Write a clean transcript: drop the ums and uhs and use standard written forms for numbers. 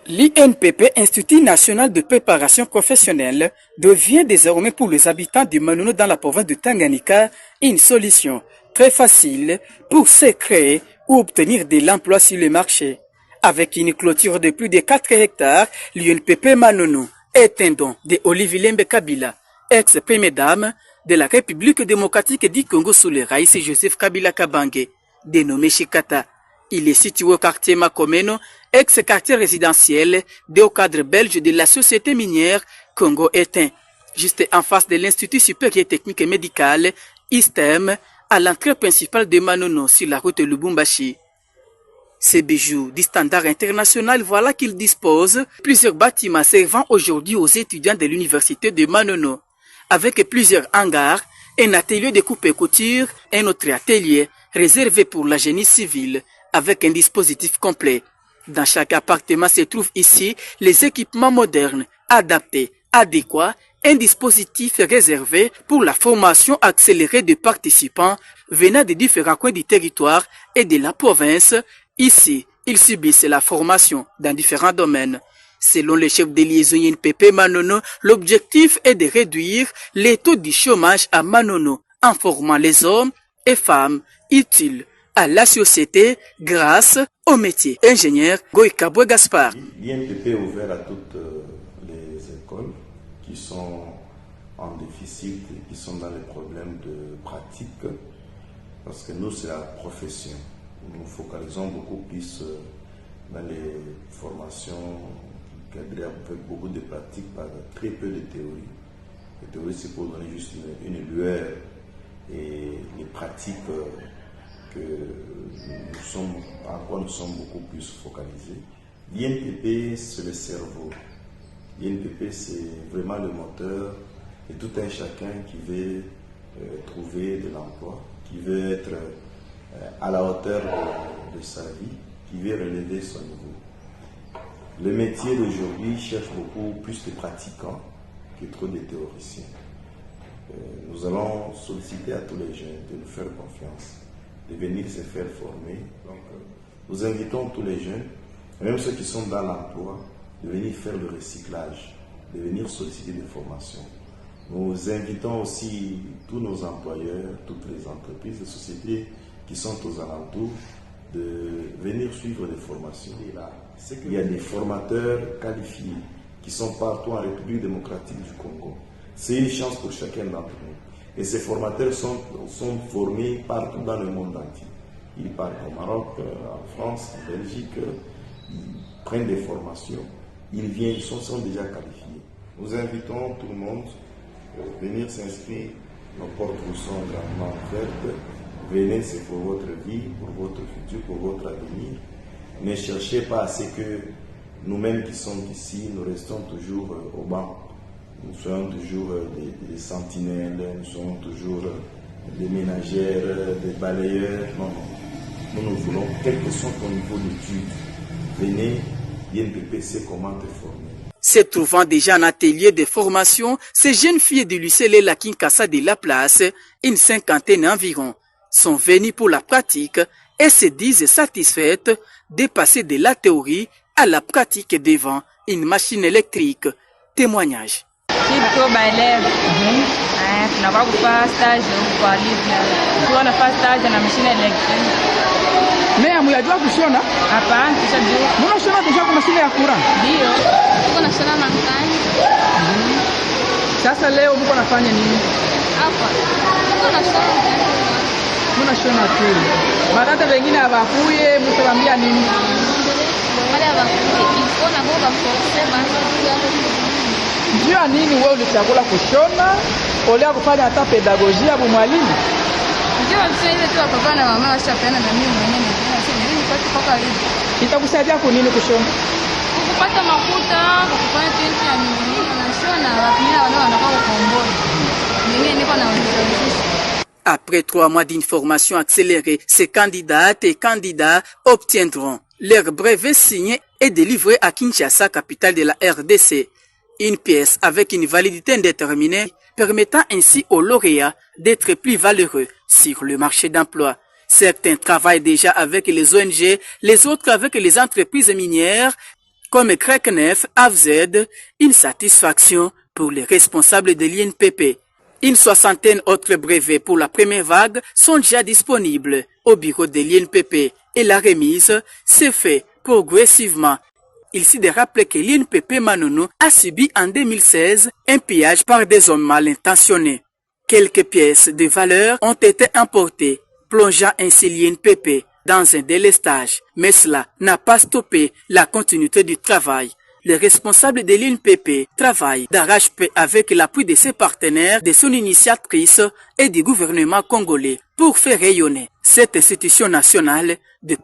L'INPP, Institut national de préparation professionnelle, devient désormais pour les habitants du Manono dans la province de Tanganyika une solution très facile pour se créer ou obtenir de l'emploi sur le marché. Avec une clôture de plus de 4 hectares, l'INPP Manono est un don de Olivier Lembe Kabila, ex-première dame de la République démocratique du Congo sous le Raïs Joseph Kabila Kabange, dénommé Chikata. Il est situé au quartier Makomeno, ex-quartier résidentiel des hauts cadres belges de la société minière Congo Éteint, juste en face de l'Institut supérieur technique et médical, ISTEM, à l'entrée principale de Manono sur la route Lubumbashi. Ces bijoux du standard international, voilà qu'il dispose plusieurs bâtiments servant aujourd'hui aux étudiants de l'université de Manono, avec plusieurs hangars, un atelier de coupe et couture, un autre atelier réservé pour la génie civile, avec un dispositif complet. Dans chaque appartement se trouvent ici les équipements modernes, adaptés, adéquats, un dispositif réservé pour la formation accélérée de participants venant des différents coins du territoire et de la province. Ici, ils subissent la formation dans différents domaines. Selon le chef de liaison INPP Manono, l'objectif est de réduire les taux du chômage à Manono en formant les hommes et femmes utiles à la société grâce au métier. Ingénieur Goïkabwe Gaspard. L'INPP est ouvert à toutes les écoles qui sont en déficit et qui sont dans les problèmes de pratique, parce que nous, c'est la profession. Nous focalisons beaucoup plus dans les formations cadrées avec beaucoup de pratiques par très peu de théorie. La théorie, c'est pour donner juste une lueur, et les pratiques que nous sommes beaucoup plus focalisés. L'INPP, c'est le cerveau. L'INPP, c'est vraiment le moteur de tout un chacun qui veut trouver de l'emploi, qui veut être à la hauteur de sa vie, qui veut relever son niveau. Le métier d'aujourd'hui cherche beaucoup plus de pratiquants que trop de théoriciens. Nous allons solliciter à tous les jeunes de nous faire confiance, de venir se faire former. Donc, nous invitons tous les jeunes, même ceux qui sont dans l'emploi, de venir faire le recyclage, de venir solliciter des formations. Nous invitons aussi tous nos employeurs, toutes les entreprises, les sociétés qui sont aux alentours, de venir suivre des formations. Et là, c'est qu'il y a des formateurs qualifiés qui sont partout en République démocratique du Congo. C'est une chance pour chacun d'entre nous. Et ces formateurs sont formés partout dans le monde entier. Ils partent au Maroc, en France, en Belgique, ils prennent des formations, ils viennent, ils sont déjà qualifiés. Nous invitons tout le monde à venir s'inscrire. Nos portes vous sont grandement ouvertes. Venez, c'est pour votre vie, pour votre futur, pour votre avenir. Ne cherchez pas à ce que nous-mêmes qui sommes ici, nous restons toujours au banc. Nous sommes toujours des sentinelles, nous sommes toujours des ménagères, des balayeurs. Non, non. Nous voulons, quel que soit ton niveau d'études, venez, l'INPP sait comment te former. Se trouvant déjà en atelier de formation, ces jeunes filles du lycée Lela Kinkasa de la place, une cinquantaine environ, sont venues pour la pratique et se disent satisfaites de passer de la théorie à la pratique devant une machine électrique. Témoignage. Kitu baeleve tunakuwa kufanya stage kwa livre tukiwa nafanya stage na mashine electric. Mais muyajua kushona? Hapana, tushajua. Mbona shona deja kwa mashine ya kura? Ndio. Tuko na shona mankani. Sasa leo mko nafanya nini? Hapa. Tuko na shona. Mbona shona tu? Madada wengine hawakuye, mtawaambia nini? Wale hawakuye. Iko na boga kusema njia nini wewe ulichagula kushona? Olea kufanya hata pedagogia ya mwalimu? Ndio ile tu papa na mama washapenda na mimi mwenyewe nasema mimi nipate paka leo. Itakusaidia kwa nini kushona? Kupata makuta, kufanya tenti ya mimi na shona, wapia wale wanakuwa kukomboa. Mimi niko na ujuzi. Après 3 mois d'une formation accélérée, ces candidates et candidats obtiendront leur brevet signé et délivré à Kinshasa, capitale de la RDC. Une pièce avec une validité indéterminée permettant ainsi aux lauréats d'être plus valeureux sur le marché d'emploi. Certains travaillent déjà avec les ONG, les autres avec les entreprises minières comme CRECNEF, AFZ, une satisfaction pour les responsables de l'INPP. Une soixantaine d'autres brevets pour la première vague sont déjà disponibles au bureau de l'INPP et la remise s'est faite progressivement. Il s'est de rappeler que l'INPP Manono a subi en 2016 un pillage par des hommes mal intentionnés. Quelques pièces de valeur ont été importées, plongeant ainsi l'INPP dans un délestage. Mais cela n'a pas stoppé la continuité du travail. Les responsables de l'INPP travaillent d'arrache-pied avec l'appui de ses partenaires, de son initiatrice et du gouvernement congolais pour faire rayonner cette institution nationale de